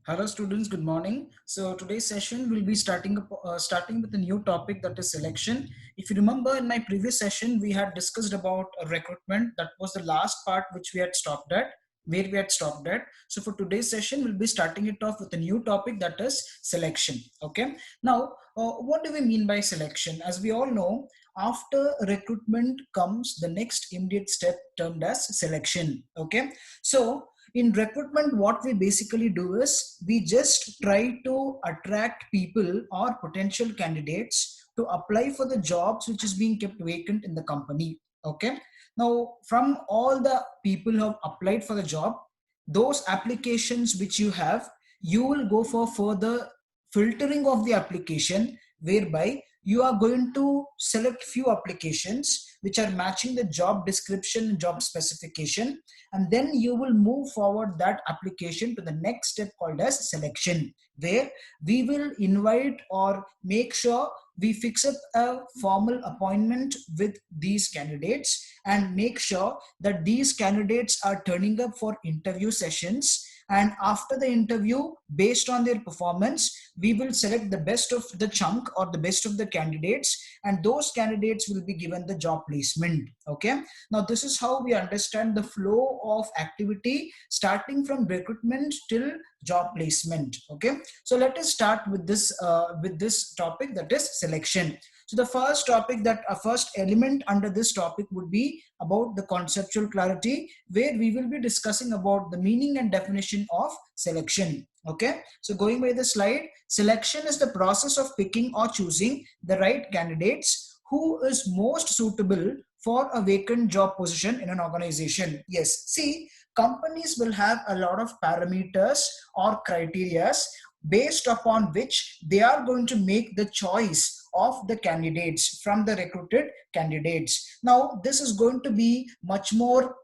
Hello students, good morning. So today's session will be starting with a new topic, that is selection. If you remember, in my previous session we had discussed about recruitment. That was the last part which we had stopped at, where we had stopped at. So for today's session we'll be starting it off with a new topic, that is selection. Okay. Now, what do we mean by selection? As we all know, after recruitment comes the next immediate step termed as selection. Okay. So in recruitment, what we basically do is we just try to attract people or potential candidates to apply for the jobs which is being kept vacant in the company. Okay. Now, from all the people who have applied for the job, those applications which you have, you will go for further filtering of the application, whereby you are going to select few applications which are matching the job description, job specification, and then you will move forward that application to the next step called as selection, where we will invite or make sure we fix up a formal appointment with these candidates and make sure that these candidates are turning up for interview sessions, and after the interview, based on their performance, we will select the best of the chunk or the best of the candidates, and those candidates will be given the job placement. Okay. Now, this is how we understand the flow of activity starting from recruitment till job placement. Okay. So let us start with this topic, that is selection. So the first topic, that a first element under this topic would be about the conceptual clarity, where we will be discussing about the meaning and definition of selection. Okay. So going by the slide, selection is the process of picking or choosing the right candidates who is most suitable for a vacant job position in an organization. Yes, see, companies will have a lot of parameters or criterias based upon which they are going to make the choice of the candidates from the recruited candidates. Now, this is going to be much more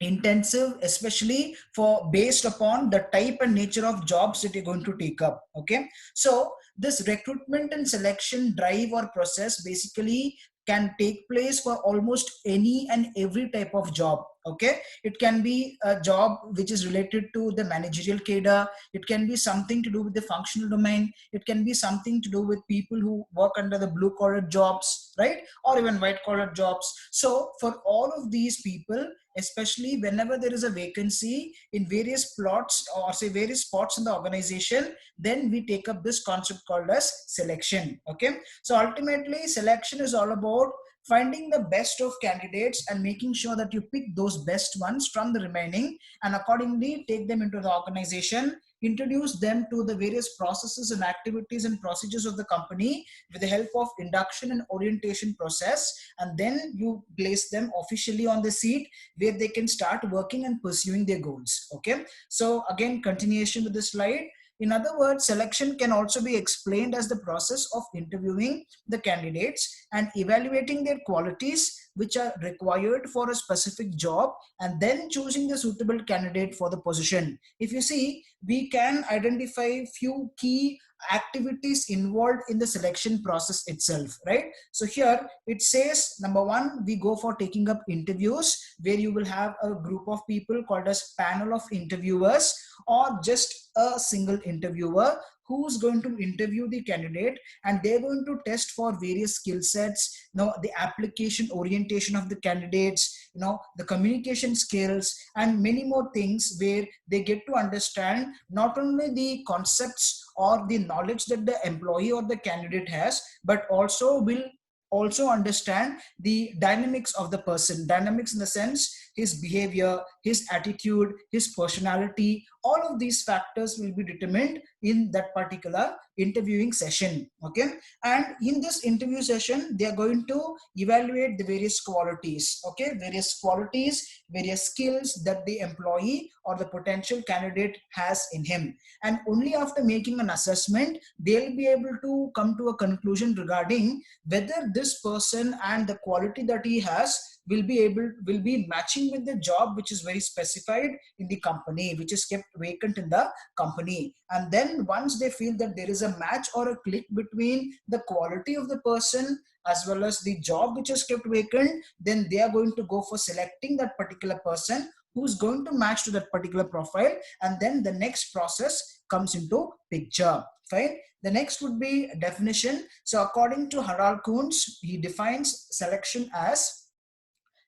intensive, especially for based upon the type and nature of jobs that you're going to take up. Okay. So this recruitment and selection drive or process basically can take place for almost any and every type of job. Okay. It can be a job which is related to the managerial cadre. It can be something to do with the functional domain. It can be something to do with people who work under the blue collar jobs, right? Or even white collar jobs. So for all of these people, especially whenever there is a vacancy in various plots or say various spots in the organization, then we take up this concept called as selection. Okay. So ultimately, selection is all about finding the best of candidates and making sure that you pick those best ones from the remaining, and accordingly take them into the organization, introduce them to the various processes and activities and procedures of the company with the help of induction and orientation process, and then you place them officially on the seat where they can start working and pursuing their goals. Okay. So again, continuation with the slide. In other words, selection can also be explained as the process of interviewing the candidates and evaluating their qualities which are required for a specific job, and then choosing the suitable candidate for the position. If you see, we can identify few key activities involved in the selection process itself, right? So here it says, number one, we go for taking up interviews, where you will have a group of people called as panel of interviewers, or just a single interviewer who's going to interview the candidate, and they're going to test for various skill sets, the application orientation of the candidates, the communication skills, and many more things, where they get to understand not only the concepts or the knowledge that the employee or the candidate has, but also understand the dynamics of the person. Dynamics in the sense, his behavior, his attitude, his personality, all of these factors will be determined in that particular interviewing session. Okay. And in this interview session, they are going to evaluate the various qualities. Okay. Various qualities, various skills that the employee or the potential candidate has in him. And only after making an assessment, they'll be able to come to a conclusion regarding whether this person and the quality that he has will be matching with the job which is very specified in the company, which is kept vacant in the company. And then once they feel that there is a match or a click between the quality of the person as well as the job which is kept vacant, then they are going to go for selecting that particular person who's going to match to that particular profile, and then the next process comes into picture. Fine. The next would be definition. So according to Harold Kuhns, he defines selection as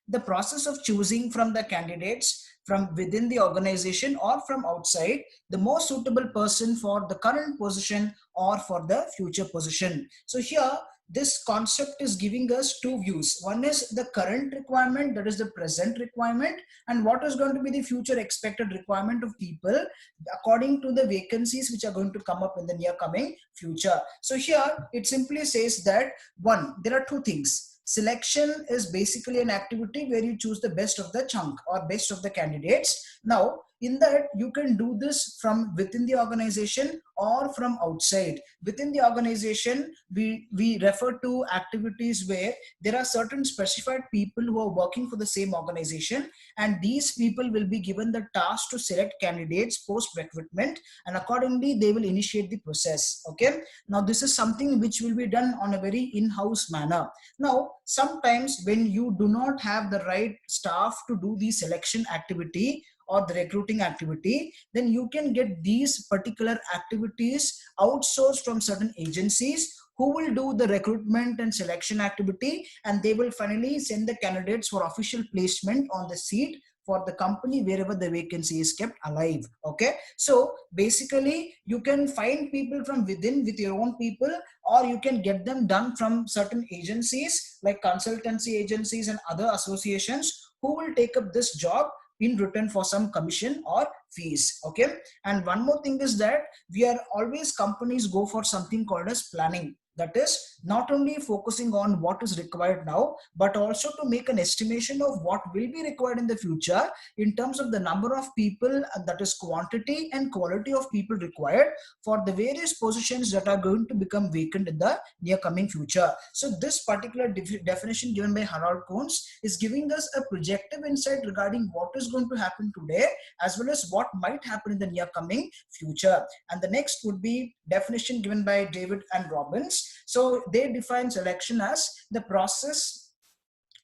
the process of choosing from the candidates from within the organization or from outside the most suitable person for the current position or for the future position. So here this concept is giving us two views. One is the current requirement, that is the present requirement, and what is going to be the future expected requirement of people according to the vacancies which are going to come up in the near coming future. So here it simply says that one, there are two things. Selection is basically an activity where you choose the best of the chunk or best of the candidates. Now, in that, you can do this from within the organization or from outside. Within the organization, we refer to activities where there are certain specified people who are working for the same organization, and these people will be given the task to select candidates post recruitment, and accordingly they will initiate the process. Okay, now this is something which will be done on a very in-house manner. Now sometimes when you do not have the right staff to do the selection activity or the recruiting activity, then you can get these particular activities outsourced from certain agencies who will do the recruitment and selection activity, and they will finally send the candidates for official placement on the seat for the company wherever the vacancy is kept alive. Okay, so basically you can find people from within with your own people, or you can get them done from certain agencies like consultancy agencies and other associations who will take up this job in return for some commission or fees. Okay, and one more thing is that we are always, companies go for something called as planning. That is not only focusing on what is required now, but also to make an estimation of what will be required in the future in terms of the number of people, that is quantity and quality of people required for the various positions that are going to become vacant in the near coming future. So this particular definition given by Harold Kuhns is giving us a projective insight regarding what is going to happen today as well as what might happen in the near coming future. And the next would be definition given by David and Robbins. So they define selection as the process.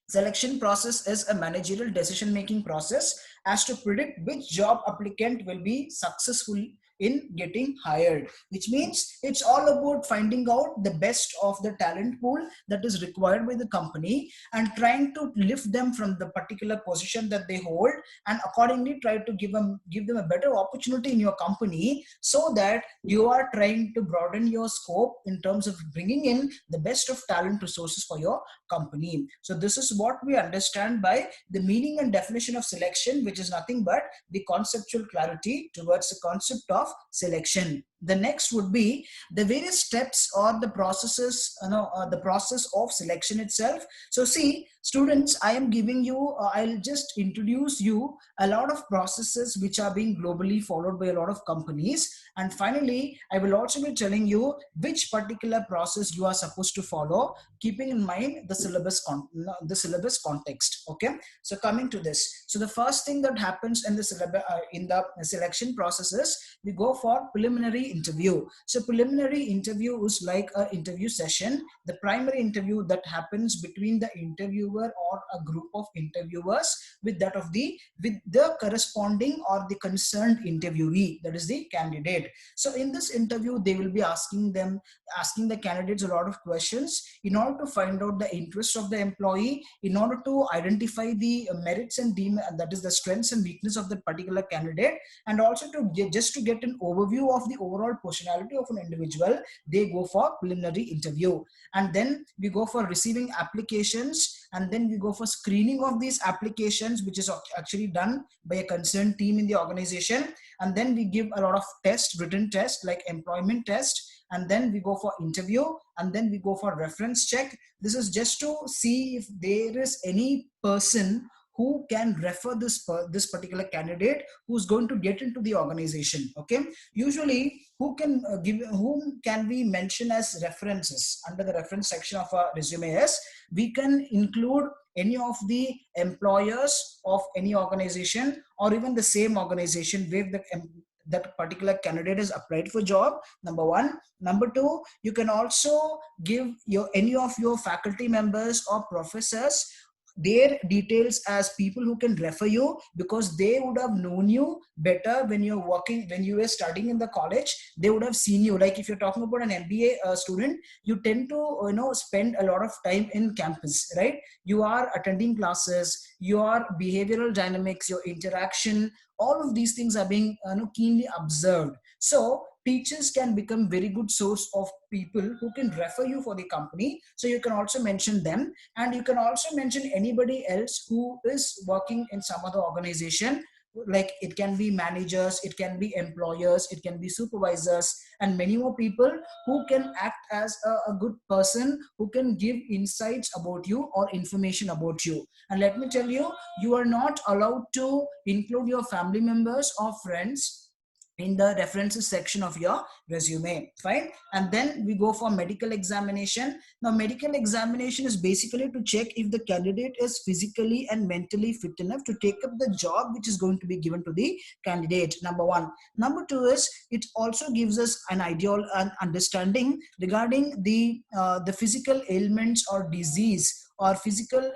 Selection process is a managerial decision making process as to predict which job applicant will be successful in getting hired, which means it's all about finding out the best of the talent pool that is required by the company and trying to lift them from the particular position that they hold, and accordingly try to give them a better opportunity in your company, so that you are trying to broaden your scope in terms of bringing in the best of talent resources for your company. So this is what we understand by the meaning and definition of selection, which is nothing but the conceptual clarity towards the concept of selection. The next would be the various steps or the processes, the process of selection itself. So see, students, I am giving you, I'll just introduce you a lot of processes which are being globally followed by a lot of companies. And finally, I will also be telling you which particular process you are supposed to follow, keeping in mind the syllabus context. Okay. So coming to this, so the first thing that happens in the selection process is we go for preliminary interview. So preliminary interview is like an interview session, the primary interview that happens between the interviewer or a group of interviewers with the corresponding or the concerned interviewee, that is the candidate. So in this interview, they will be asking the candidates a lot of questions in order to find out the interests of the employee, in order to identify the merits and that is the strengths and weakness of the particular candidate, and also to get an overview of the overall personality of an individual. They go for preliminary interview, and then we go for receiving applications, and then we go for screening of these applications, which is actually done by a concerned team in the organization. And then we give a lot of written tests like employment test, and then we go for interview, and then we go for reference check. This is just to see if there is any person who can refer this particular candidate who's going to get into the organization. Okay, usually whom can we mention as references under the reference section of a resume is, we can include any of the employers of any organization, or even the same organization where that particular candidate is applied for job. Number one. Number two, you can also give any of your faculty members or professors their details as people who can refer you, because they would have known you better when you're working, when you were studying in the college. They would have seen you. Like if you're talking about an MBA student, you tend to spend a lot of time in campus, right? You are attending classes, your behavioral dynamics, your interaction, all of these things are being keenly observed. So teachers can become very good source of people who can refer you for the company. So you can also mention them, and you can also mention anybody else who is working in some other organization. Like it can be managers, it can be employers, it can be supervisors, and many more people who can act as a good person who can give insights about you or information about you. And let me tell you, you are not allowed to include your family members or friends in the references section of your resume. Fine. And then we go for medical examination. Now medical examination is basically to check if the candidate is physically and mentally fit enough to take up the job which is going to be given to the candidate. Number one. Number two is it also gives us an idea, an understanding regarding the physical ailments or disease or physical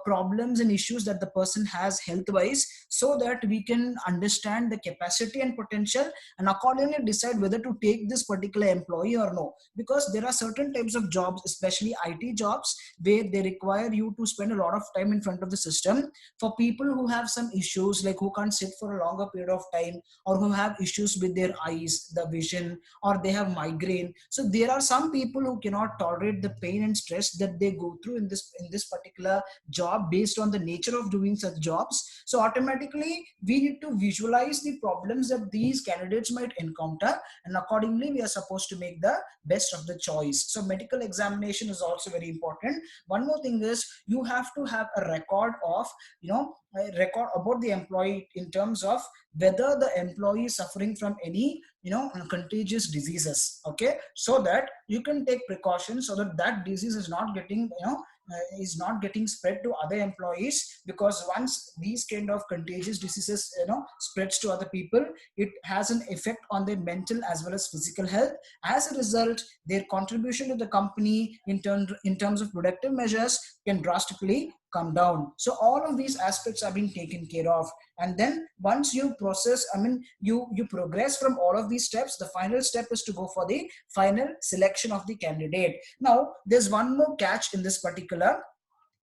problems and issues that the person has health wise, so that we can understand the capacity and potential and accordingly decide whether to take this particular employee or no. Because there are certain types of jobs, especially IT jobs, where they require you to spend a lot of time in front of the system. For people who have some issues, like who can't sit for a longer period of time, or who have issues with their eyes, the vision, or they have migraine, so there are some people who cannot tolerate the pain and stress that they go through in this particular job based on the nature of doing such jobs. So automatically we need to visualize the problems that these candidates might encounter, and accordingly we are supposed to make the best of the choice. So medical examination is also very important. One more thing is you have to have a record of a record about the employee in terms of whether the employee is suffering from any contagious diseases. Okay, so that you can take precautions so that that disease is not getting is not getting spread to other employees. Because once these kind of contagious diseases spreads to other people, it has an effect on their mental as well as physical health. As a result, their contribution to the company in terms of productive measures can drastically come down. So all of these aspects are being taken care of. And then once you process, you progress from all of these steps, the final step is to go for the final selection of the candidate. Now there's one more catch in this particular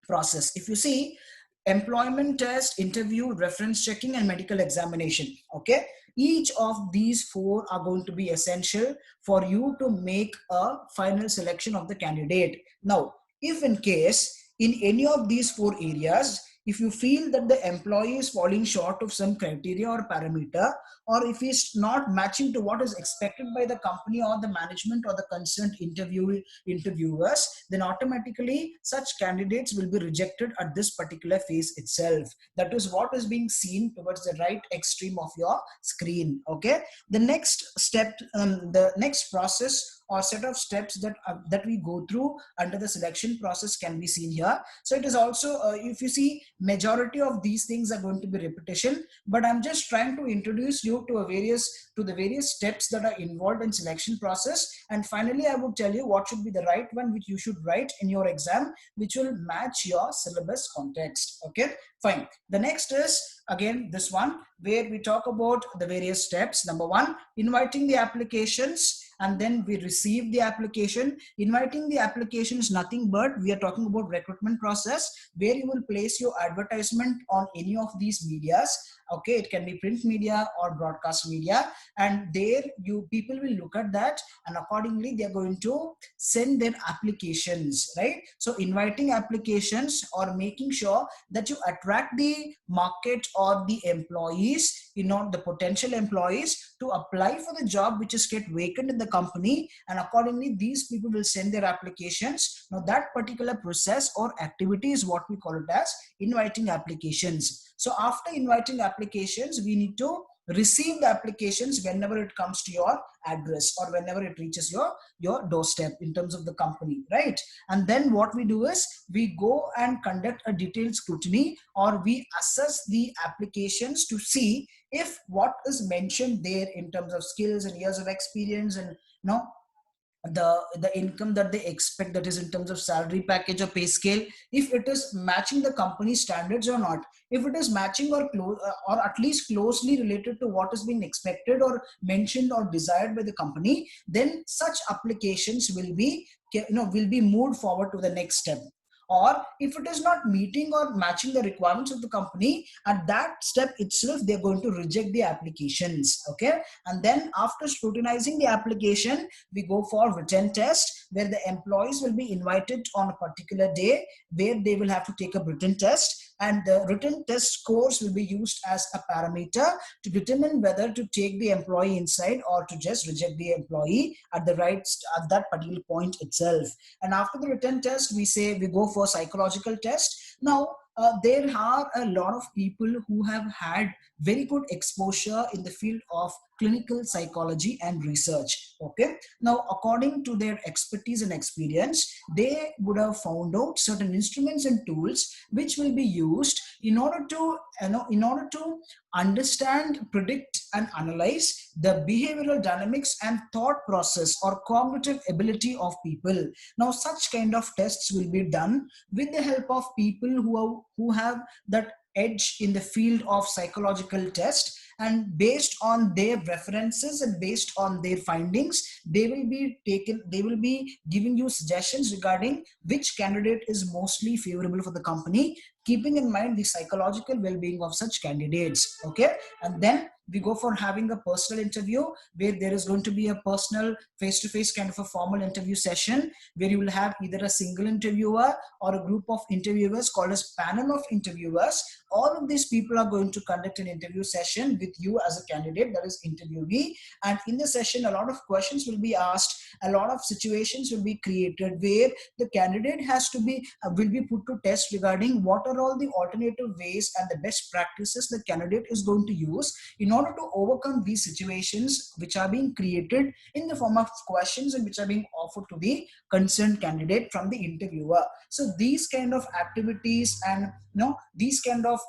process. If you see, employment test, interview, reference checking, and medical examination, okay, each of these four are going to be essential for you to make a final selection of the candidate. Now if in case in any of these four areas, if you feel that the employee is falling short of some criteria or parameter, or if he's not matching to what is expected by the company or the management or the concerned interviewers, then automatically such candidates will be rejected at this particular phase itself. That is what is being seen towards the right extreme of your screen. Okay, the next step, the next process or set of steps that we go through under the selection process can be seen here. So it is also if you see, majority of these things are going to be repetition, but I'm just trying to introduce you to the various steps that are involved in selection process. And finally I would tell you what should be the right one which you should write in your exam, which will match your syllabus context. Okay, fine. The next is again this one, where we talk about the various steps. Number one, inviting the applications, and then we receive the application. Inviting the application is nothing but we are talking about recruitment process, where you will place your advertisement on any of these medias. Okay, it can be print media or broadcast media, and there you people will look at that, and accordingly they are going to send their applications, right? So inviting applications or making sure that you attract the market or the employees, the potential employees to apply for the job which is get vacant in the company, and accordingly these people will send their applications. Now that particular process or activity is what we call it as inviting applications. So after inviting applications, we need to receive the applications whenever it comes to your address or whenever it reaches your doorstep in terms of the company, right? And then what we do is we go and conduct a detailed scrutiny, or we assess the applications to see if what is mentioned there in terms of skills and years of experience and the income that they expect, that is in terms of salary package or pay scale, if it is matching the company standards or not. If it is matching or close, or at least closely related to what is being expected or mentioned or desired by the company, then such applications will be, will be moved forward to the next step. Or if it is not meeting or matching the requirements of the company, at that step itself they're going to reject the applications. Okay, and then after scrutinizing the application, we go for written test, where the employees will be invited on a particular day, where they will have to take a written test, and the written test scores will be used as a parameter to determine whether to take the employee inside or to just reject the employee at the at that particular point itself. And after the written test, we say we go for psychological test. Now there are a lot of people who have had very good exposure in the field of clinical psychology and research. Okay, now according to their expertise and experience, they would have found out certain instruments and tools which will be used in order to, in order to understand, predict and analyze the behavioral dynamics and thought process or cognitive ability of people. Now such kind of tests will be done with the help of people who have that edge in the field of psychological test, and based on their references and based on their findings, they will be giving you suggestions regarding which candidate is mostly favorable for the company, keeping in mind the psychological well-being of such candidates. Okay, and then we go for having a personal interview, where there is going to be a personal face-to-face kind of a formal interview session, where you will have either a single interviewer or a group of interviewers called as panel of interviewers. All of these people are going to conduct an interview session with you as a candidate, that is interviewee. And in the session, a lot of questions will be asked, a lot of situations will be created where the candidate has to be will be put to test regarding what are all the alternative ways and the best practices the candidate is going to use in order to overcome these situations which are being created in the form of questions and which are being offered to the concerned candidate from the interviewer. So these kind of activities and these kind of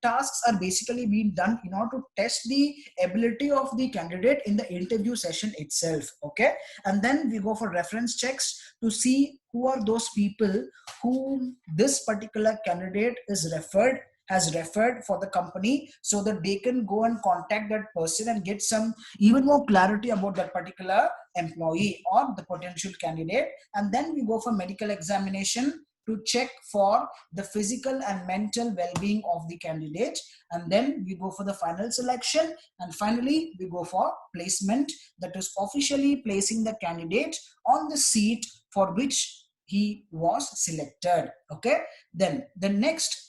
tasks are basically being done in order to test the ability of the candidate in the interview session itself. Okay, and then we go for reference checks to see who are those people whom this particular candidate is referred has referred for the company, so that they can go and contact that person and get some even more clarity about that particular employee or the potential candidate. And then we go for medical examination to check for the physical and mental well-being of the candidate. And then we go for the final selection, and finally we go for placement, that is officially placing the candidate on the seat for which he was selected. Okay, then the next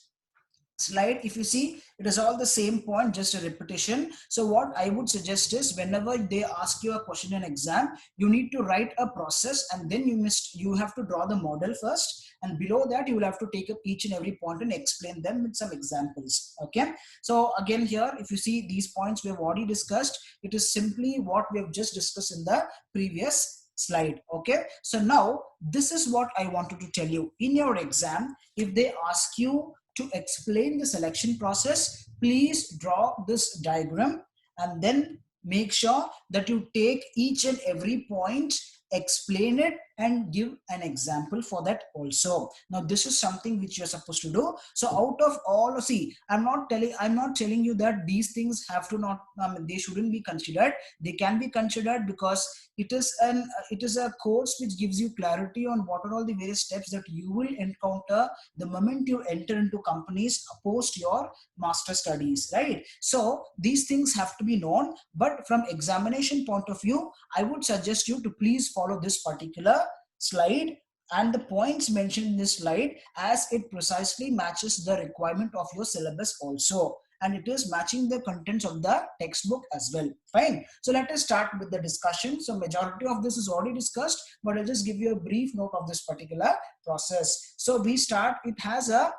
slide, if you see, it is all the same point, just a repetition. So what I would suggest is, whenever they ask you a question in exam, you need to write a process, and then you have to draw the model first, and below that you will have to take up each and every point and explain them with some examples. Okay, so again here, if you see these points we have already discussed, it is simply what we have just discussed in the previous slide. Okay, so now this is what I wanted to tell you. In your exam, if they ask you to explain the selection process, please draw this diagram and then make sure that you take each and every point, explain it and give an example for that also. Now this is something which you're supposed to do. So out of all, see, I'm not telling you that these things have to not, they shouldn't be considered. They can be considered, because it is a course which gives you clarity on what are all the various steps that you will encounter the moment you enter into companies post your master studies, right? So these things have to be known, but from examination point of view, I would suggest you to please follow this particular slide and the points mentioned in this slide, as it precisely matches the requirement of your syllabus also, and it is matching the contents of the textbook as well. Fine. So let us start with the discussion. So majority of this is already discussed, but I'll just give you a brief note of this particular process. So we start, it has a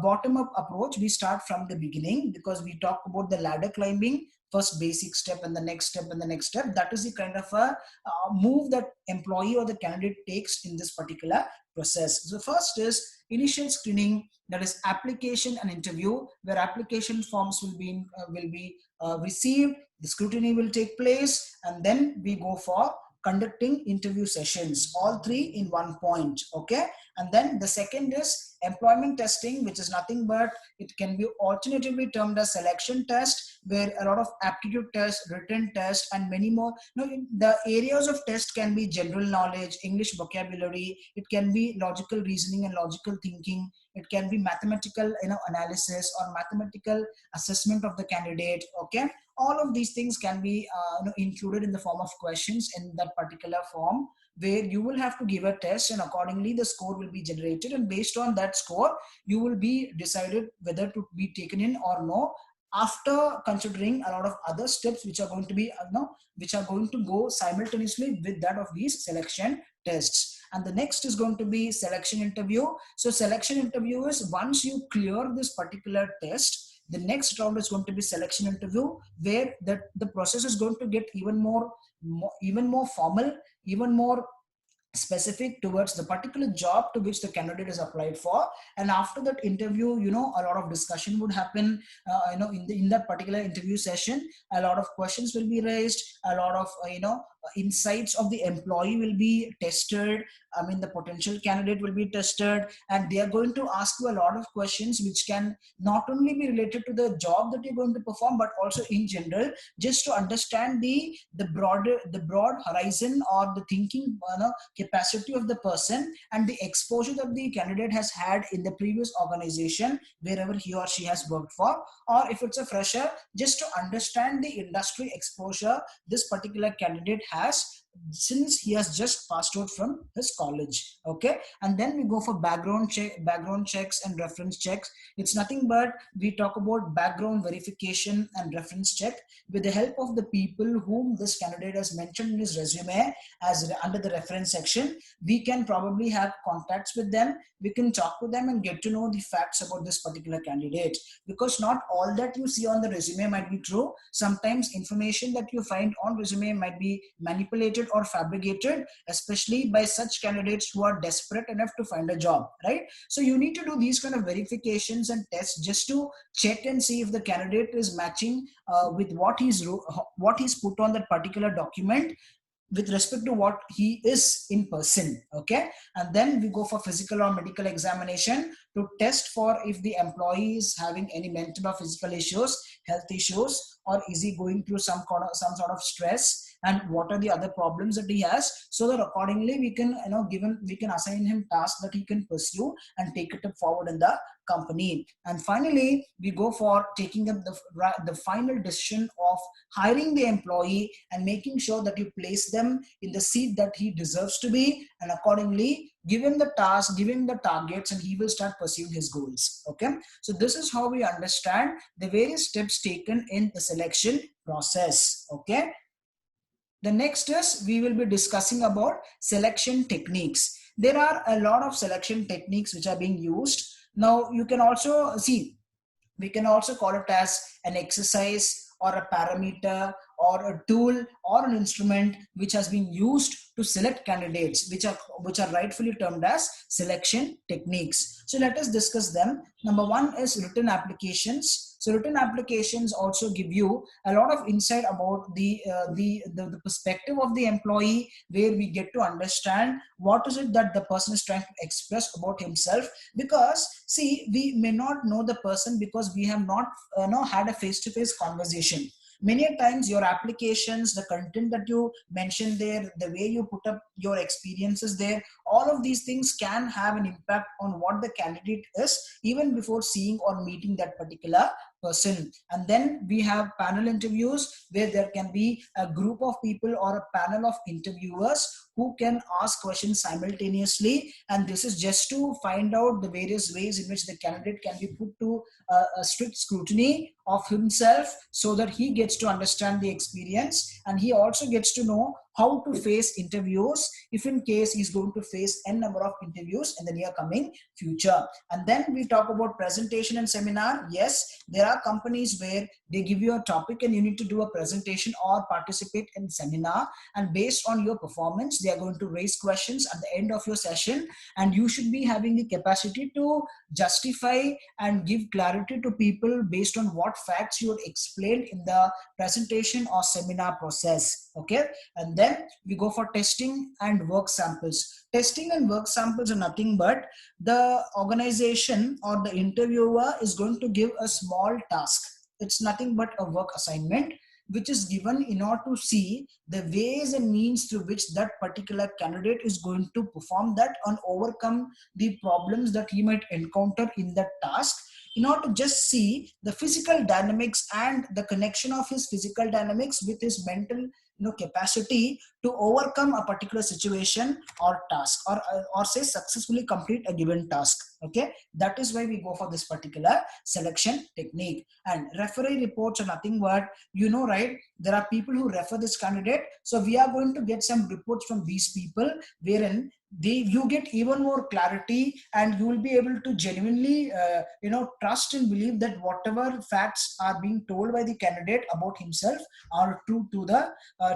bottom-up approach. We start from the beginning, because we talk about the ladder climbing, first basic step and the next step and the next step. That is the kind of a move that employee or the candidate takes in this particular process. So first is initial screening, that is application and interview, where application forms will be received, the scrutiny will take place, and then we go for conducting interview sessions, all three in one point. Okay. And then the second is employment testing, which is nothing but it can be alternatively termed as selection test, where a lot of aptitude tests, written test, and many more. The areas of test can be general knowledge, English vocabulary, it can be logical reasoning and logical thinking, it can be mathematical analysis or mathematical assessment of the candidate. Okay. All of these things can be included in the form of questions in that particular form, where you will have to give a test and accordingly the score will be generated, and based on that score you will be decided whether to be taken in or no, after considering a lot of other steps which are going to be which are going to go simultaneously with that of these selection tests. And the next is going to be selection interview. So selection interview is once you clear this particular test, the next round is going to be selection interview, where the process is going to get even more formal, even more specific towards the particular job to which the candidate is applied for. And after that interview, a lot of discussion would happen. In that particular interview session, a lot of questions will be raised, a lot of insights of the employee will be tested. I mean, the potential candidate will be tested, and they are going to ask you a lot of questions which can not only be related to the job that you're going to perform, but also in general, just to understand the broad horizon or the thinking capacity of the person and the exposure that the candidate has had in the previous organization wherever he or she has worked for, or if it's a fresher, just to understand the industry exposure this particular candidate has since he has just passed out from his college. Okay. And then we go for background checks and reference checks. It's nothing but we talk about background verification and reference check with the help of the people whom this candidate has mentioned in his resume as under the reference section. We can probably have contacts with them, we can talk to them and get to know the facts about this particular candidate, because not all that you see on the resume might be true. Sometimes information that you find on resume might be manipulated or fabricated, especially by such candidates who are desperate enough to find a job, right? So you need to do these kind of verifications and tests just to check and see if the candidate is matching with what he's put on that particular document with respect to what he is in person. Okay. And then we go for physical or medical examination to test for if the employee is having any mental or physical issues, health issues, or is he going through some sort of stress, and what are the other problems that he has, so that accordingly we can we can assign him tasks that he can pursue and take it forward in the company. And finally we go for taking up the final decision of hiring the employee and making sure that you place them in the seat that he deserves to be, and accordingly give him the task, give him the targets, and he will start pursuing his goals. Okay. So this is how we understand the various steps taken in the selection process. Okay. The next is we will be discussing about selection techniques. There are a lot of selection techniques which are being used. Now you can also see, we can also call it as an exercise or a parameter or a tool or an instrument which has been used to select candidates, which are rightfully termed as selection techniques. So let us discuss them. Number one is written applications. So written applications also give you a lot of insight about the perspective of the employee, where we get to understand what is it that the person is trying to express about himself. Because see, we may not know the person because we have not had a face-to-face conversation. Many a times your applications, the content that you mention there, the way you put up your experiences there, all of these things can have an impact on what the candidate is even before seeing or meeting that particular person. And then we have panel interviews, where there can be a group of people or a panel of interviewers who can ask questions simultaneously, and this is just to find out the various ways in which the candidate can be put to a strict scrutiny of himself, so that he gets to understand the experience, and he also gets to know how to face interviews if in case he's going to face n number of interviews in the near coming future. And then we talk about presentation and seminar. Yes, there are companies where they give you a topic and you need to do a presentation or participate in seminar, and based on your performance they are going to raise questions at the end of your session, and you should be having the capacity to justify and give clarity to people based on what facts you had explained in the presentation or seminar process. Okay, and then we go for testing and work samples. Testing and work samples are nothing but the organization or the interviewer is going to give a small task. It's nothing but a work assignment which is given in order to see the ways and means through which that particular candidate is going to perform that and overcome the problems that he might encounter in that task, in order to just see the physical dynamics and the connection of his physical dynamics with his mental capacity to overcome a particular situation or task, or say successfully complete a given task. Okay, that is why we go for this particular selection technique. And referee reports are nothing but, right, there are people who refer this candidate, so we are going to get some reports from these people wherein you get even more clarity, and you will be able to genuinely trust and believe that whatever facts are being told by the candidate about himself are true to the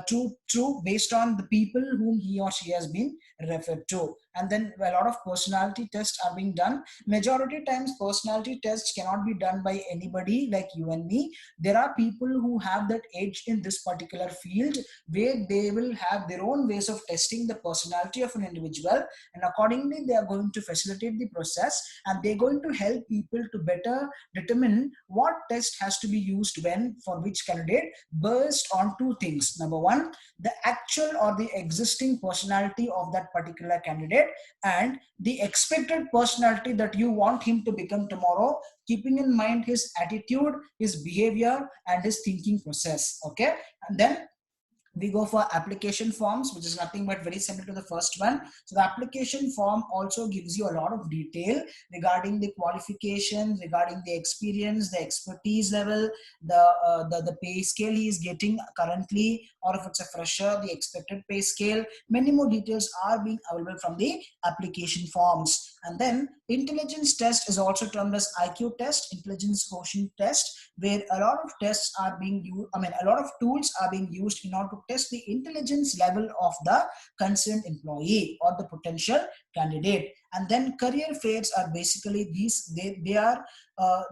true based on the people whom he or she has been referred to. And then a lot of personality tests are being done. Majority times personality tests cannot be done by anybody like you and me. There are people who have that edge in this particular field, where they will have their own ways of testing the personality of an individual, and accordingly they are going to facilitate the process, and they're going to help people to better determine what test has to be used when for which candidate, based on two things. Number one, the actual or the existing personality of that particular candidate, and the expected personality that you want him to become tomorrow, keeping in mind his attitude, his behavior, and his thinking process. Okay, and then we go for application forms, which is nothing but very similar to the first one. So the application form also gives you a lot of detail regarding the qualifications, regarding the experience, the expertise level, the pay scale he is getting currently, or if it's a fresher, the expected pay scale. Many more details are being available from the application forms. And then intelligence test is also termed as IQ test, intelligence quotient test, where a lot of tests are being used. A lot of tools are being used in order to test the intelligence level of the concerned employee or the potential candidate. And then career fairs are basically they are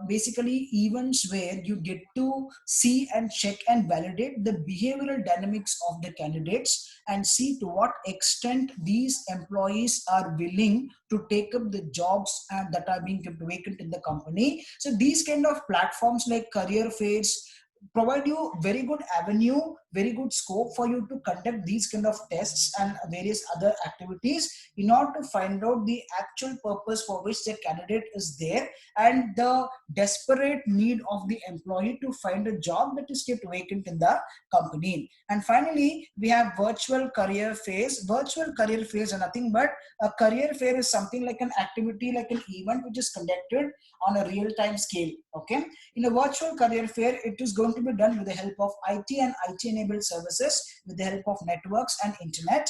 basically events where you get to see and check and validate the behavioral dynamics of the candidates, and see to what extent these employees are willing to take up the jobs and that are being kept vacant in the company. So these kind of platforms like career fairs provide you very good avenue, very good scope for you to conduct these kind of tests and various other activities in order to find out the actual purpose for which the candidate is there, and the desperate need of the employee to find a job that is kept vacant in the company. And finally, we have virtual career fairs. Virtual career fairs are nothing but, a career fair is something like an activity, like an event which is conducted on a real-time scale. Okay, in a virtual career fair, it is going to be done with the help of IT and IT-enabled services, with the help of networks and internet,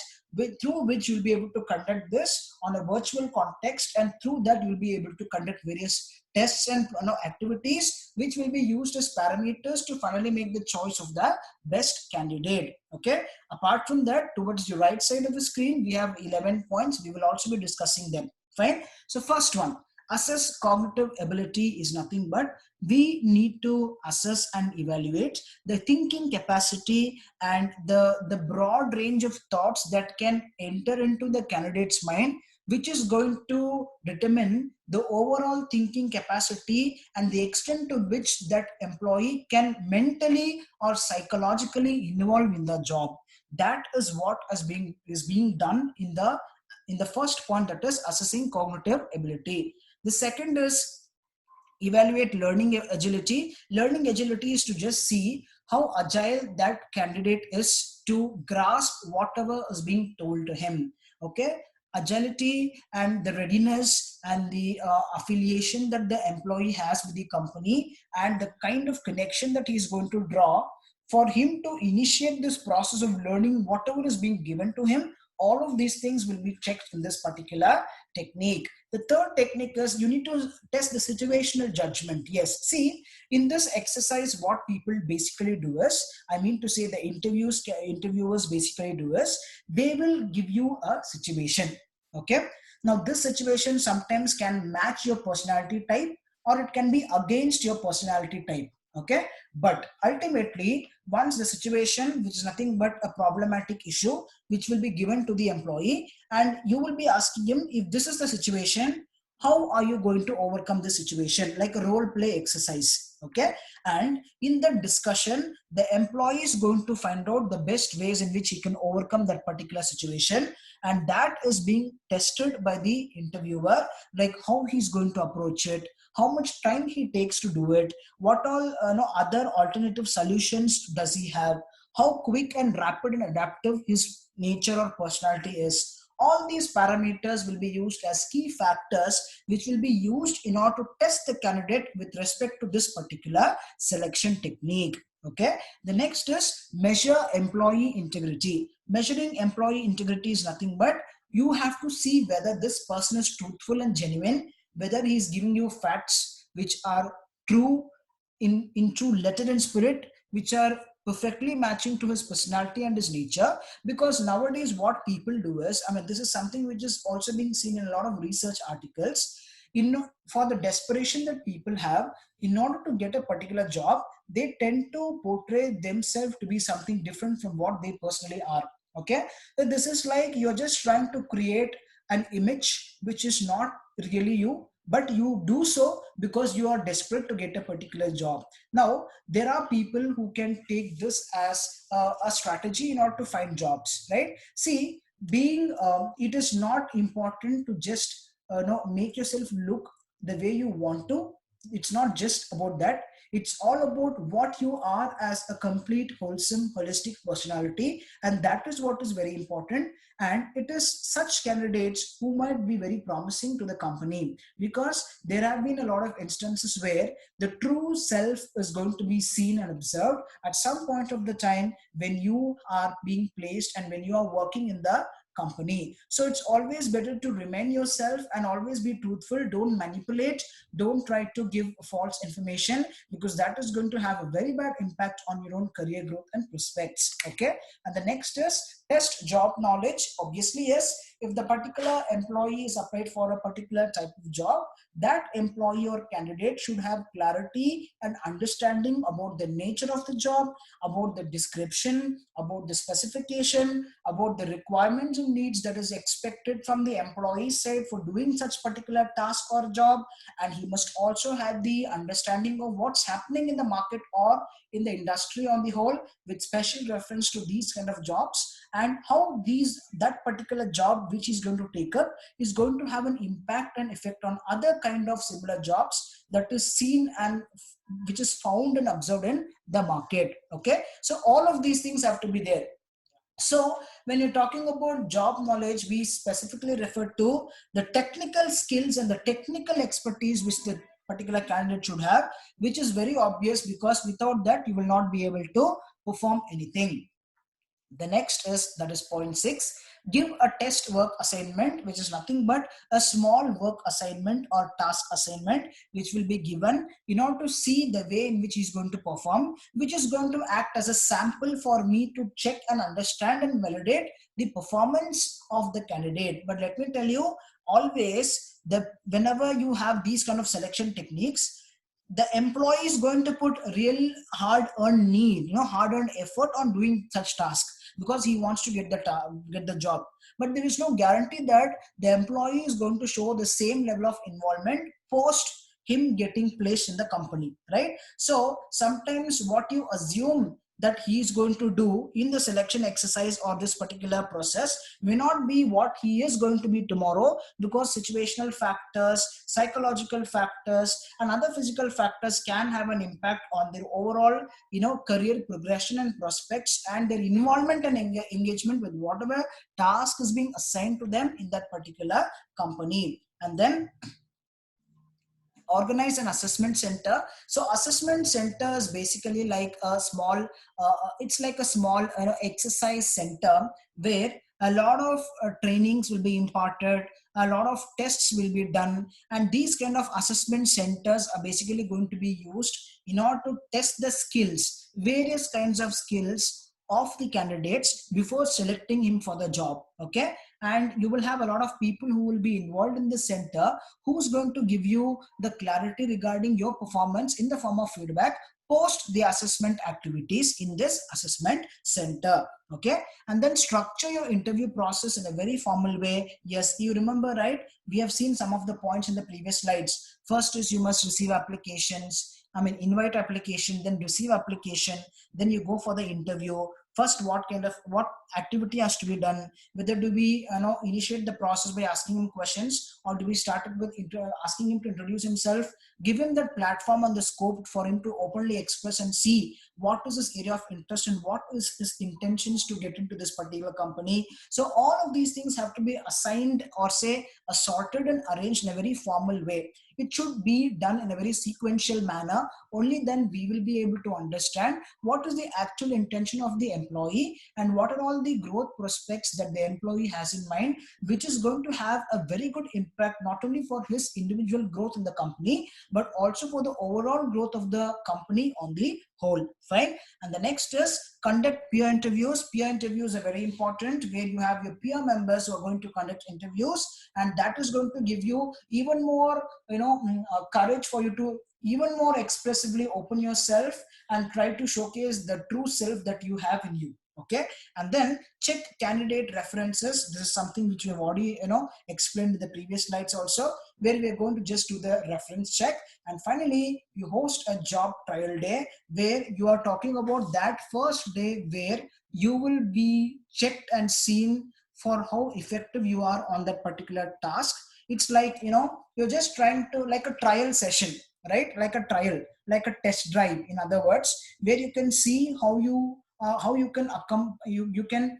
through which you'll be able to conduct this on a virtual context, and through that you'll be able to conduct various tests and activities which will be used as parameters to finally make the choice of the best candidate. Okay, apart from that, towards the right side of the screen, we have 11 points. We will also be discussing them. Fine. So first one, assess cognitive ability is nothing but, we need to assess and evaluate the thinking capacity and the broad range of thoughts that can enter into the candidate's mind, which is going to determine the overall thinking capacity and the extent to which that employee can mentally or psychologically involve in the job. That is what is being done in the first point, that is assessing cognitive ability. The second is evaluate learning agility. Learning agility is to just see how agile that candidate is to grasp whatever is being told to him. Okay, agility and the readiness and the affiliation that the employee has with the company, and the kind of connection that he is going to draw for him to initiate this process of learning whatever is being given to him. All of these things will be checked in this particular technique. The third technique is you need to test the situational judgment. Yes, see, in this exercise, what people basically do is, I mean to say the interviewers basically do is, they will give you a situation. Okay. Now this situation sometimes can match your personality type, or it can be against your personality type. Okay, but ultimately, once the situation, which is nothing but a problematic issue, which will be given to the employee, and you will be asking him, if this is the situation, how are you going to overcome the situation, like a role play exercise. Okay, and in the discussion, the employee is going to find out the best ways in which he can overcome that particular situation, and that is being tested by the interviewer, like how he's going to approach it, how much time he takes to do it, what all other alternative solutions does he have, how quick and rapid and adaptive his nature or personality is. All these parameters will be used as key factors which will be used in order to test the candidate with respect to this particular selection technique. Okay, the next is measure employee integrity. Measuring employee integrity is nothing but you have to see whether this person is truthful and genuine, whether he is giving you facts which are true, in true letter and spirit, which are perfectly matching to his personality and his nature. Because nowadays what people do is, I mean, this is something which is also being seen in a lot of research articles, for the desperation that people have in order to get a particular job, they tend to portray themselves to be something different from what they personally are. Okay, so this is like you're just trying to create an image which is not really you, but you do so because you are desperate to get a particular job. Now there are people who can take this as a strategy in order to find jobs, right? See, being it is not important to just make yourself look the way you want to. It's not just about that. It's all about what you are as a complete wholesome holistic personality, and that is what is very important. And it is such candidates who might be very promising to the company, because there have been a lot of instances where the true self is going to be seen and observed at some point of the time when you are being placed and when you are working in the company. So it's always better to remain yourself and always be truthful. Don't manipulate, don't try to give false information, because that is going to have a very bad impact on your own career growth and prospects. Okay, and the next is test job knowledge. Obviously, yes, if the particular employee is applied for a particular type of job, that employee or candidate should have clarity and understanding about the nature of the job, about the description, about the specification, about the requirements and needs that is expected from the employee side for doing such particular task or job. And he must also have the understanding of what's happening in the market or in the industry on the whole, with special reference to these kind of jobs, and how that particular job which he's going to take up is going to have an impact and effect on other kind of similar jobs that is seen and which is found and observed in the market. Okay, so all of these things have to be there. So when you're talking about job knowledge, we specifically refer to the technical skills and the technical expertise which the particular candidate should have, which is very obvious, because without that you will not be able to perform anything. The next is, that is point 6, give a test work assignment, which is nothing but a small work assignment or task assignment which will be given in order to see the way in which he's going to perform, which is going to act as a sample for me to check and understand and validate the performance of the candidate. But let me tell you, always, the whenever you have these kind of selection techniques, the employee is going to put real hard earned need, hard earned effort on doing such tasks, because he wants to get the job. But there is no guarantee that the employee is going to show the same level of involvement post him getting placed in the company, right? So sometimes what you assume that he is going to do in the selection exercise or this particular process may not be what he is going to be tomorrow, because situational factors, psychological factors, and other physical factors can have an impact on their overall career progression and prospects, and their involvement and engagement with whatever task is being assigned to them in that particular company. And then organize an assessment center. So assessment center is basically like a small it's like a small exercise center where a lot of trainings will be imparted, a lot of tests will be done, and these kind of assessment centers are basically going to be used in order to test the skills, various kinds of skills of the candidates before selecting him for the job. Okay, and you will have a lot of people who will be involved in the center, who's going to give you the clarity regarding your performance in the form of feedback, post the assessment activities in this assessment center. Okay, and then structure your interview process in a very formal way. Yes, you remember, right? We have seen some of the points in the previous slides. First is you must receive applications, invite application, then receive application, then you go for the interview. First, what activity has to be done? Whether do we initiate the process by asking him questions, or do we start it with asking him to introduce himself, give him the platform and the scope for him to openly express and see what is his area of interest and what is his intentions to get into this particular company. So all of these things have to be assigned, or say assorted and arranged in a very formal way. It should be done in a very sequential manner. Only then we will be able to understand what is the actual intention of the employee and what are all the growth prospects that the employee has in mind, which is going to have a very good impact not only for his individual growth in the company, but also for the overall growth of the company on the whole. Fine. And the next is conduct peer interviews. Peer interviews are very important, where you have your peer members who are going to conduct interviews, and that is going to give you even more courage for you to even more expressively open yourself and try to showcase the true self that you have in you. Okay, and then check candidate references. This is something which we have already explained in the previous slides also, where we are going to just do the reference check. And finally, you host a job trial day, where you are talking about that first day where you will be checked and seen for how effective you are on that particular task. It's like, you're just trying to, like a trial session, right? Like a trial, like a test drive, in other words, where you can see how you can you can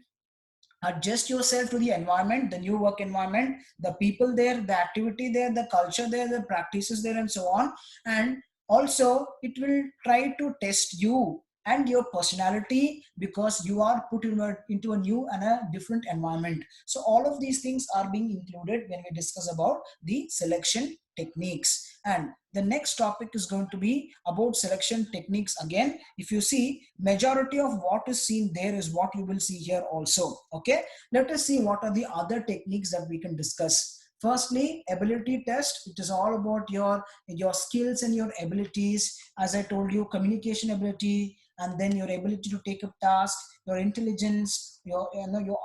adjust yourself to the environment, the new work environment, the people there, the activity there, the culture there, the practices there, and so on. And also it will try to test you and your personality, because you are put into a new and a different environment. So all of these things are being included when we discuss about the selection techniques. And the next topic is going to be about selection techniques. Again, if you see, majority of what is seen there is what you will see here also. Okay, let us see what are the other techniques that we can discuss. Firstly, ability test. It is all about your skills and your abilities. As I told you, communication ability, and then your ability to take up tasks, your intelligence, your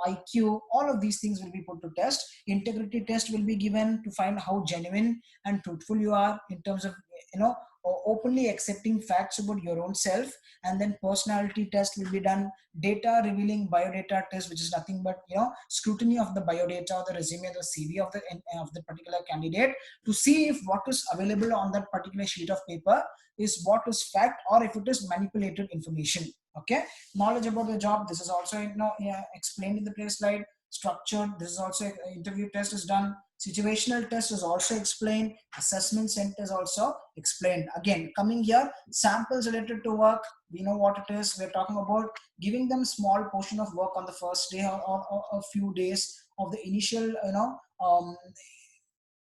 IQ. All of these things will be put to test. Integrity test will be given to find how genuine and truthful you are in terms of openly accepting facts about your own self. And then personality test will be done. Data revealing biodata test, which is nothing but scrutiny of the biodata or the resume or the CV of the particular candidate, to see if what is available on that particular sheet of paper is what is fact, or if it is manipulated information. Okay, knowledge about the job. This is also explained in the previous slide. Structure. This is also interview test is done. Situational test is also explained. Assessment center is also explained. Again, coming here, samples related to work. We know what it is. We're talking about giving them small portion of work on the first day, or a few days of the initial,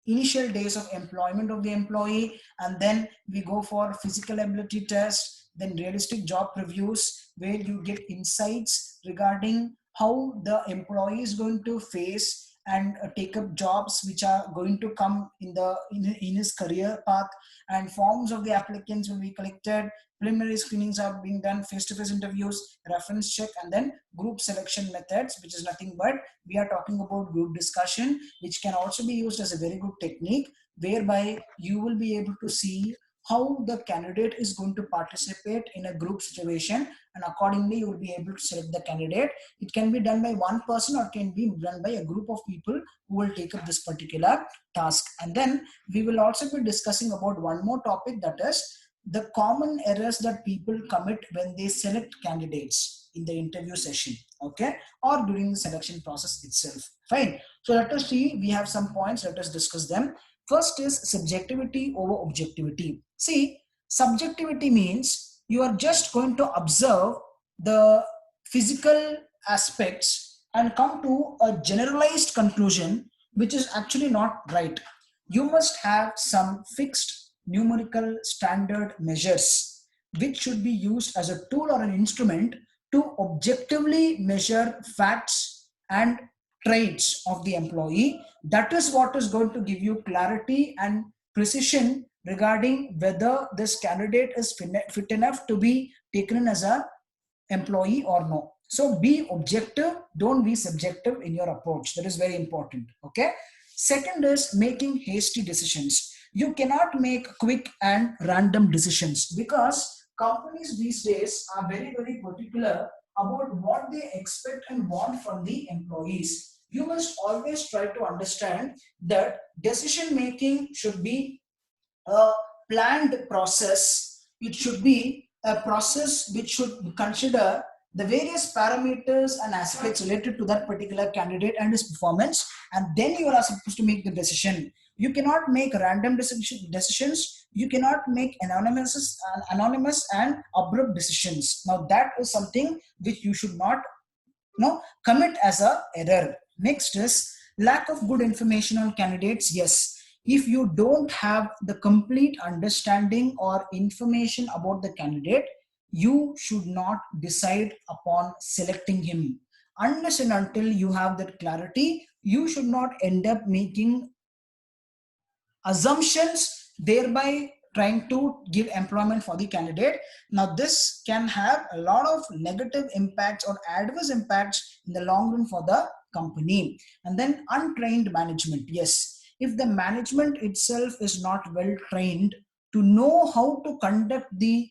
initial days of employment of the employee. And then we go for physical ability test, then realistic job reviews, where you get insights regarding how the employee is going to face and take up jobs which are going to come in his career path. And forms of the applicants will be collected. Preliminary screenings are being done, face-to-face interviews, reference check, and then group selection methods, which is nothing but we are talking about group discussion, which can also be used as a very good technique, whereby you will be able to see how the candidate is going to participate in a group situation, and accordingly you will be able to select the candidate. It can be done by one person, or can be done by a group of people who will take up this particular task. And then we will also be discussing about one more topic, that is the common errors that people commit when they select candidates in the interview session, okay, or during the selection process itself. Fine. So let us see, we have some points, let us discuss them. First is subjectivity over objectivity. See, subjectivity means you are just going to observe the physical aspects and come to a generalized conclusion, which is actually not right. You must have some fixed numerical standard measures, which should be used as a tool or an instrument to objectively measure facts and traits of the employee. That is what is going to give you clarity and precision regarding whether this candidate is fit enough to be taken in as a employee or no. So be objective, don't be subjective in your approach. That is very important. Okay. Second is making hasty decisions. You cannot make quick and random decisions because companies these days are very, very particular about what they expect and want from the employees. You must always try to understand that decision making should be a planned process. It should be a process which should consider the various parameters and aspects related to that particular candidate and his performance, and then you are supposed to make the decision. You cannot make random decisions. You cannot make anonymous and abrupt decisions. Now that is something which you should not commit as a error. Next is lack of good information on candidates. Yes, if you don't have the complete understanding or information about the candidate, you should not decide upon selecting him. Unless and until you have that clarity, you should not end up making assumptions, thereby trying to give employment for the candidate. Now this can have a lot of negative impacts or adverse impacts in the long run for the company. And then untrained management. Yes, if the management itself is not well trained to know how to conduct the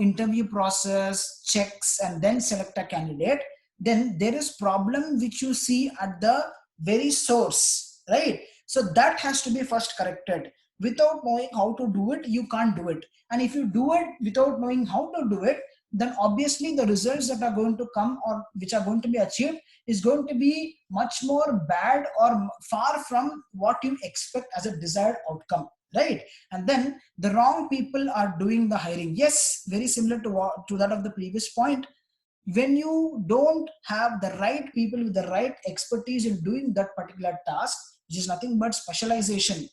interview process, checks, and then select a candidate, then there is problem which you see at the very source, right? So that has to be first corrected. Without knowing how to do it, you can't do it. And if you do it without knowing how to do it, then obviously the results that are going to come or which are going to be achieved is going to be much more bad or far from what you expect as a desired outcome, right? And then the wrong people are doing the hiring. Yes, very similar to that of the previous point. When you don't have the right people with the right expertise in doing that particular task, which is nothing but specialization,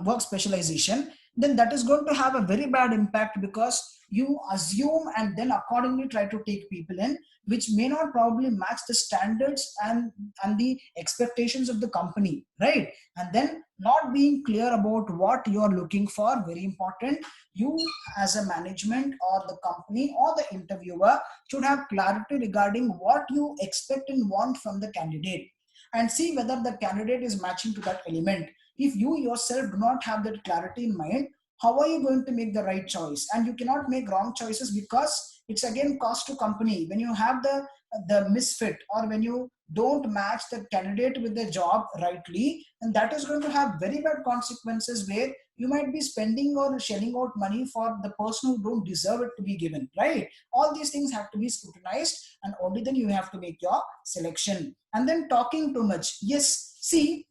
work specialization, then that is going to have a very bad impact because you assume and then accordingly try to take people in which may not probably match the standards and the expectations of the company, right? And then not being clear about what you are looking for, very important. You as a management or the company or the interviewer should have clarity regarding what you expect and want from the candidate, and see whether the candidate is matching to that element. If you yourself do not have that clarity in mind, how are you going to make the right choice? And you cannot make wrong choices because it's again cost to company. When you have the misfit or when you don't match the candidate with the job rightly, and that is going to have very bad consequences where you might be spending or shelling out money for the person who don't deserve it to be given, right? All these things have to be scrutinized, and only then you have to make your selection. And then talking too much. Yes, see,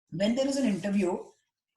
when there is an interview,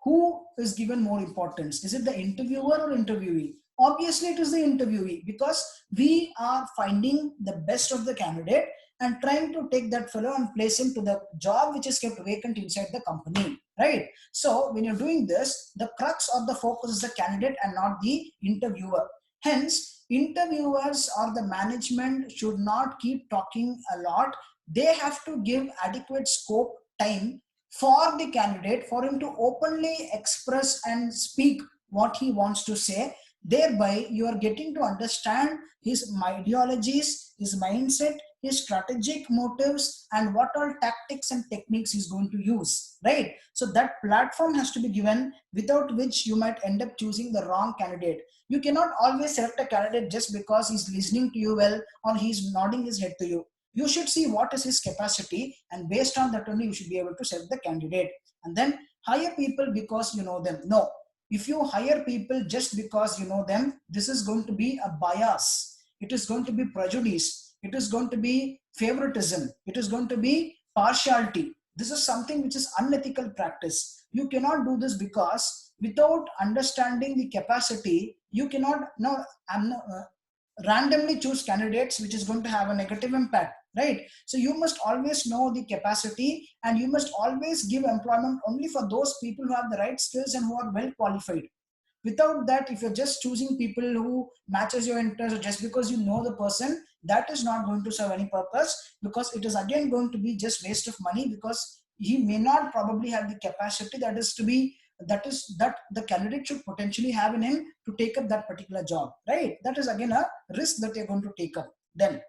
who is given more importance? Is it the interviewer or interviewee? Obviously, it is the interviewee because we are finding the best of the candidate and trying to take that fellow and place him to the job which is kept vacant inside the company, right? So when you're doing this, the crux or the focus is the candidate and not the interviewer. Hence, interviewers or the management should not keep talking a lot. They have to give adequate scope, time for the candidate for him to openly express and speak what he wants to say. Thereby you are getting to understand his ideologies, his mindset, his strategic motives, and what all tactics and techniques he's going to use, right? So that platform has to be given, without which you might end up choosing the wrong candidate. You cannot always select a candidate just because he's listening to you well or he's nodding his head to you. You should see what is his capacity, and based on that only you should be able to select the candidate. And then hire people because you know them. No, if you hire people just because you know them, this is going to be a bias. It is going to be prejudice. It is going to be favoritism. It is going to be partiality. This is something which is unethical practice. You cannot do this because without understanding the capacity, you cannot randomly choose candidates which is going to have a negative impact, right? So you must always know the capacity, and you must always give employment only for those people who have the right skills and who are well qualified. Without that, if you're just choosing people who matches your interest just because you know the person, that is not going to serve any purpose, because it is again going to be just waste of money, because he may not probably have the capacity that is to be that the candidate should potentially have in him to take up that particular job, right? That is again a risk that you're going to take up. Then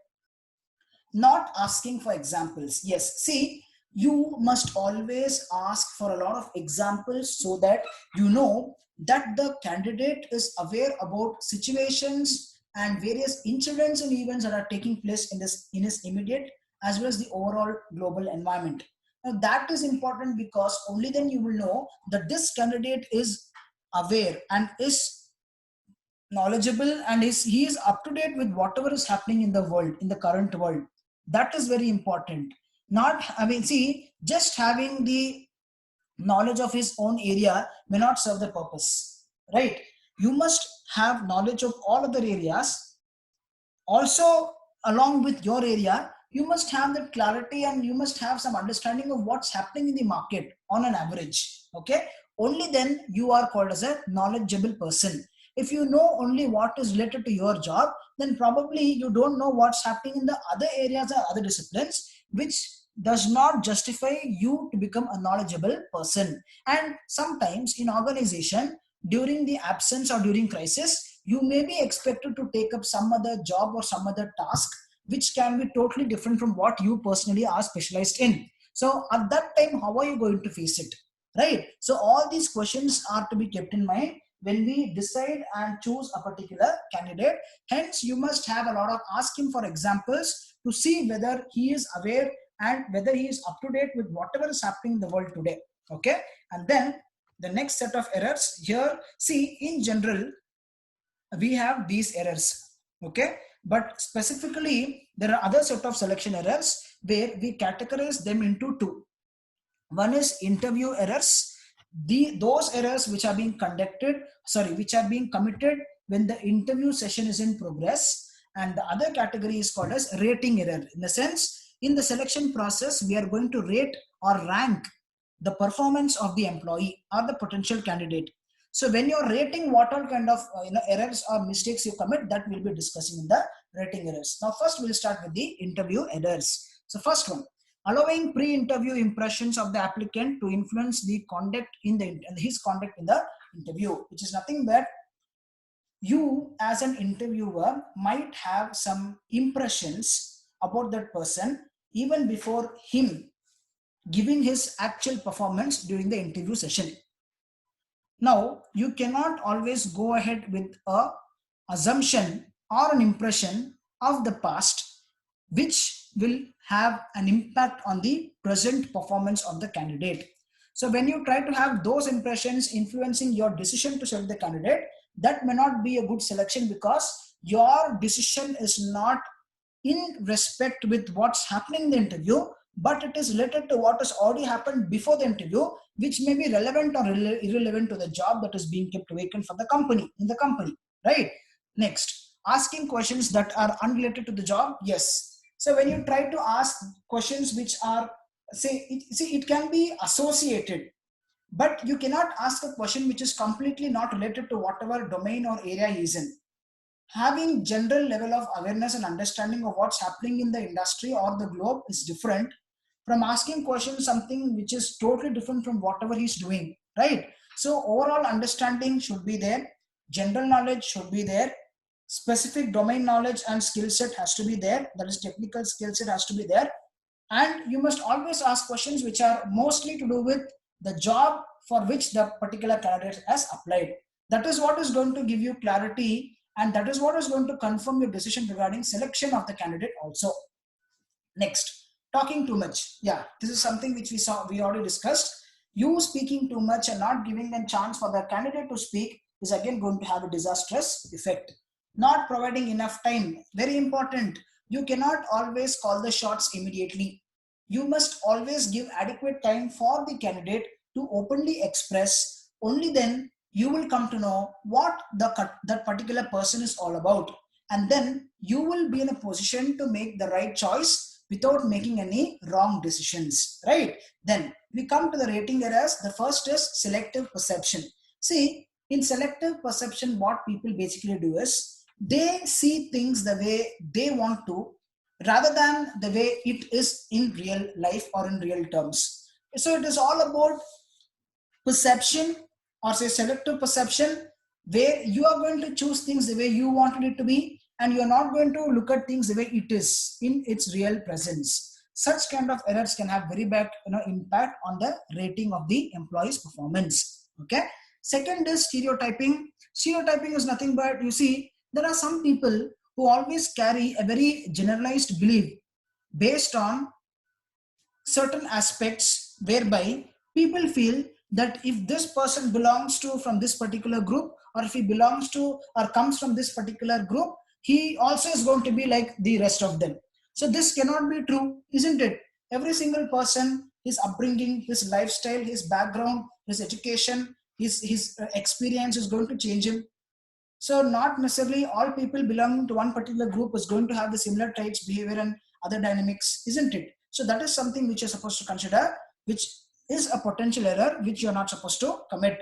not asking for examples. Yes, see, you must always ask for a lot of examples so that you know that the candidate is aware about situations and various incidents and events that are taking place in his immediate as well as the overall global environment. Now that is important because only then you will know that this candidate is aware and is knowledgeable and he is up to date with whatever is happening in the world, in the current world. That is very important. Not, I mean, see, just having the knowledge of his own area may not serve the purpose, right? You must have knowledge of all other areas also. Along with your area, you must have that clarity and you must have some understanding of what's happening in the market on an average. Okay, only then you are called as a knowledgeable person. If you know only what is related to your job, then probably you don't know what's happening in the other areas or other disciplines, which does not justify you to become a knowledgeable person. And sometimes in organization, during the absence or during crisis, you may be expected to take up some other job or some other task which can be totally different from what you personally are specialized in. So at that time, how are you going to face it, right? So all these questions are to be kept in mind when we decide and choose a particular candidate. Hence you must have a lot of ask him for examples to see whether he is aware and whether he is up to date with whatever is happening in the world today. Okay, and then the next set of errors here, see, in general we have these errors. Okay, but specifically there are other set of selection errors where we categorize them into two. One is interview errors, those errors which are being conducted, sorry, which are being committed when the interview session is in progress. And the other category is called as rating error. In the sense, in the selection process, we are going to rate or rank the performance of the employee or the potential candidate. So when you're rating what all kind of errors or mistakes you commit, that we'll be discussing in the rating errors. Now first we'll start with the interview errors. So first one, allowing pre-interview impressions of the applicant to influence the conduct in the his conduct in the interview, which is nothing but you as an interviewer might have some impressions about that person even before him giving his actual performance during the interview session. Now you cannot always go ahead with a assumption or an impression of the past which will have an impact on the present performance of the candidate. So when you try to have those impressions influencing your decision to select the candidate, that may not be a good selection because your decision is not in respect with what's happening in the interview, but it is related to what has already happened before the interview, which may be relevant or irrelevant to the job that is being kept vacant for the company, in the company, right? Next, asking questions that are unrelated to the job. Yes. So when you try to ask questions which are, it can be associated, but you cannot ask a question which is completely not related to whatever domain or area he is in. Having general level of awareness and understanding of what's happening in the industry or the globe is different from asking questions something which is totally different from whatever he's doing, right? So overall understanding should be there, general knowledge should be there, specific domain knowledge and skill set has to be there, that is technical skill set has to be there. And you must always ask questions which are mostly to do with the job for which the particular candidate has applied. That is what is going to give you clarity, and that is what is going to confirm your decision regarding selection of the candidate also. Next, talking too much. Yeah, this is something which we already discussed. You speaking too much and not giving a chance for the candidate to speak is again going to have a disastrous effect. Not providing enough time, very important. You cannot always call the shots immediately. You must always give adequate time for the candidate to openly express. Only then you will come to know what that particular person is all about. And then you will be in a position to make the right choice without making any wrong decisions, right? Then we come to the rating errors. The first is selective perception. See, in selective perception, what people basically do is they see things the way they want to rather than the way it is in real life or in real terms. So it is all about perception or say selective perception, where you are going to choose things the way you wanted it to be, and you're not going to look at things the way it is in its real presence. Such kind of errors can have very bad impact on the rating of the employee's performance. Okay. Second is stereotyping. Stereotyping is nothing but, you see, there are some people who always carry a very generalized belief based on certain aspects, whereby people feel that if this person belongs to from this particular group, or if he belongs to or comes from this particular group, he also is going to be like the rest of them. So this cannot be true, isn't it? Every single person, his upbringing, his lifestyle, his background, his education, his experience is going to change him. So not necessarily all people belonging to one particular group is going to have the similar traits, behavior, and other dynamics, isn't it? So that is something which you're supposed to consider, which is a potential error which you're not supposed to commit.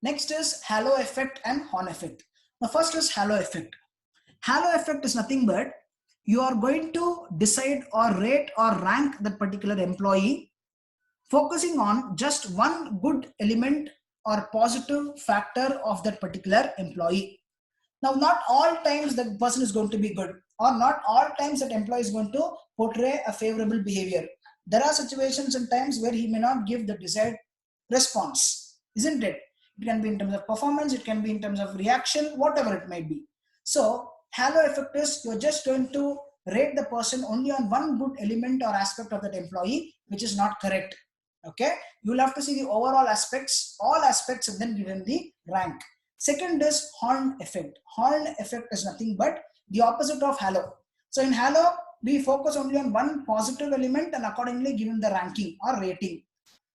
Next is halo effect and horn effect. The first is halo effect. Halo effect is nothing but you are going to decide or rate or rank that particular employee focusing on just one good element or positive factor of that particular employee. Now, not all times that person is going to be good, or not all times that employee is going to portray a favorable behavior. There are situations and times where he may not give the desired response, isn't it? It can be in terms of performance, it can be in terms of reaction, whatever it might be. So, halo effect is you're just going to rate the person only on one good element or aspect of that employee, which is not correct. Okay, you'll have to see the overall aspects, all aspects, and then give him the rank. Second is horn effect. Horn effect is nothing but the opposite of halo. So in halo, we focus only on one positive element and accordingly give him the ranking or rating.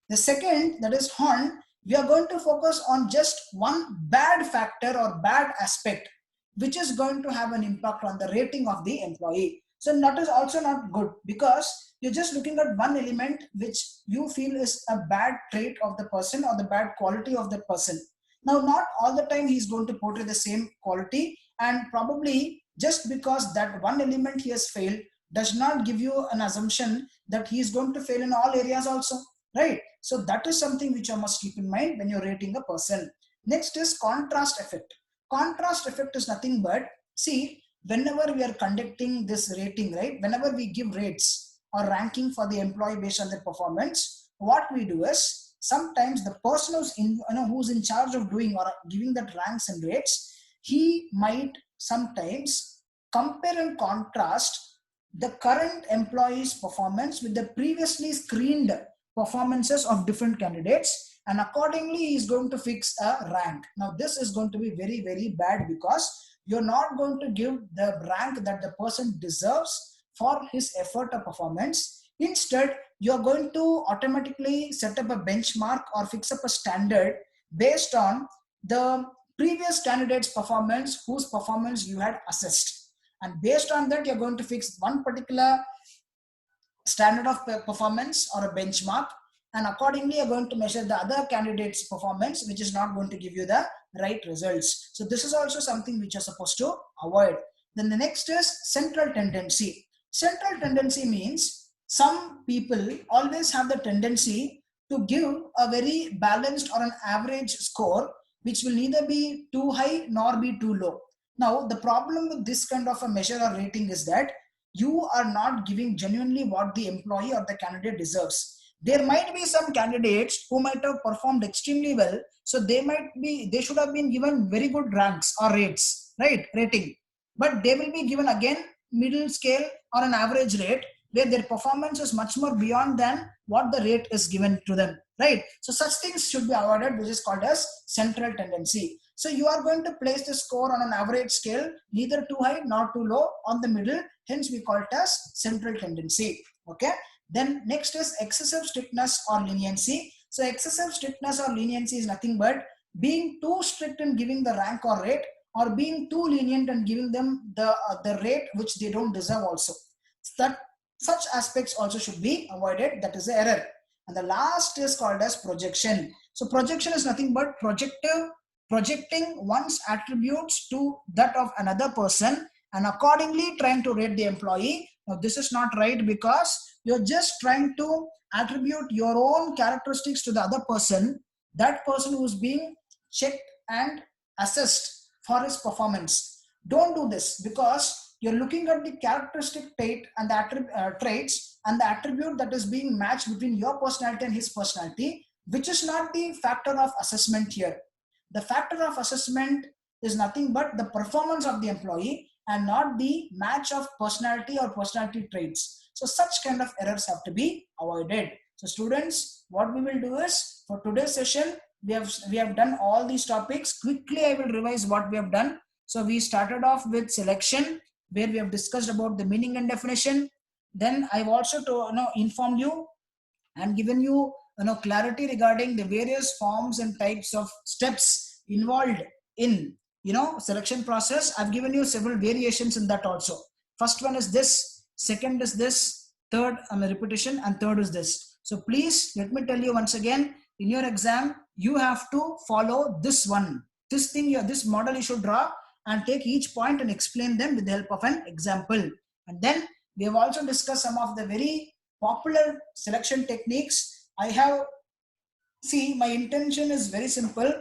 The second, that is horn, we are going to focus on just one bad factor or bad aspect, which is going to have an impact on the rating of the employee. So that is also not good, because you're just looking at one element which you feel is a bad trait of the person or the bad quality of that person. Now, not all the time he's going to portray the same quality, and probably just because that one element he has failed does not give you an assumption that he is going to fail in all areas also, right? So that is something which you must keep in mind when you're rating a person. Next is contrast effect. Contrast effect is nothing but, see, whenever we are conducting this rating, right, whenever we give rates or ranking for the employee based on their performance, what we do is sometimes the person who's in charge of doing or giving that ranks and rates, he might sometimes compare and contrast the current employee's performance with the previously screened performances of different candidates, and accordingly he is going to fix a rank. Now this is going to be very, very bad, because you're not going to give the rank that the person deserves for his effort or performance. Instead, you're going to automatically set up a benchmark or fix up a standard based on the previous candidate's performance, whose performance you had assessed. And based on that, you're going to fix one particular standard of performance or a benchmark, and accordingly you're going to measure the other candidate's performance, which is not going to give you the right results. So this is also something which you're supposed to avoid. Then the next is central tendency. Central tendency means some people always have the tendency to give a very balanced or an average score, which will neither be too high nor be too low. Now, the problem with this kind of a measure or rating is that you are not giving genuinely what the employee or the candidate deserves. There might be some candidates who might have performed extremely well, so they should have been given very good ranks or rates, right? Rating. But they will be given again middle scale or an average rate, where their performance is much more beyond than what the rate is given to them, right? So such things should be avoided, which is called as central tendency. So you are going to place the score on an average scale, neither too high nor too low, on the middle. Hence we call it as central tendency. Okay. Then next is excessive strictness or leniency. So excessive strictness or leniency is nothing but being too strict in giving the rank or rate, or being too lenient and giving them the rate which they don't deserve also. Such aspects also should be avoided. That is the error. And the last is called as projection. So projection is nothing but projecting one's attributes to that of another person and accordingly trying to rate the employee. Now this is not right, because you're just trying to attribute your own characteristics to the other person that person who's being checked and assessed for his performance. Don't do this, because you're looking at the characteristic trait and the traits and the attribute that is being matched between your personality and his personality, which is not the factor of assessment here. The factor of assessment is nothing but the performance of the employee and not the match of personality or personality traits. So such kind of errors have to be avoided. So students, what we will do is, for today's session, we have done all these topics. Quickly I will revise what we have done. So we started off with selection, where we have discussed about the meaning and definition. Then I've also informed you and given you clarity regarding the various forms and types of steps involved in selection process. I've given you several variations in that also. First one is this, second is this, third repetition, and third is this. So please let me tell you once again, in your exam you have to follow this one, this thing here, this model you should draw and take each point and explain them with the help of an example. And then we have also discussed some of the very popular selection techniques. My intention is very simple.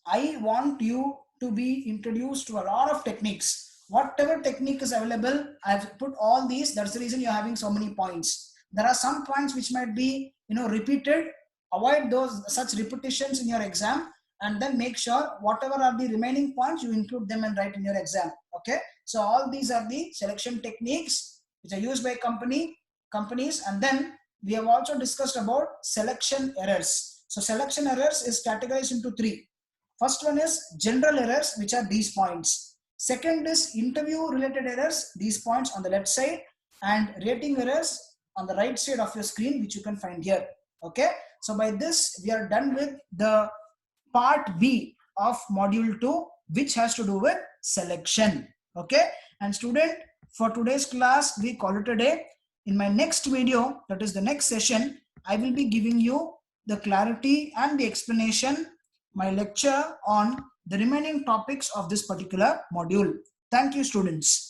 I want you to be introduced to a lot of techniques. Whatever technique is available, I've put all these. That's the reason you're having so many points. There are some points which might be repeated. Avoid such repetitions in your exam, and then make sure whatever are the remaining points, you include them and write in your exam. Okay, so all these are the selection techniques which are used by companies. And then we have also discussed about selection errors. So selection errors is categorized into three. First one is general errors, which are these points. Second is interview related errors, these points on the left side, and rating errors on the right side of your screen, which you can find here. Okay, so by this we are done with the part B of module 2, which has to do with selection. Okay, and student, for today's class we call it a day. In my next video, that is the next session, I will be giving you the clarity and the explanation, my lecture on the remaining topics of this particular module. Thank you, students.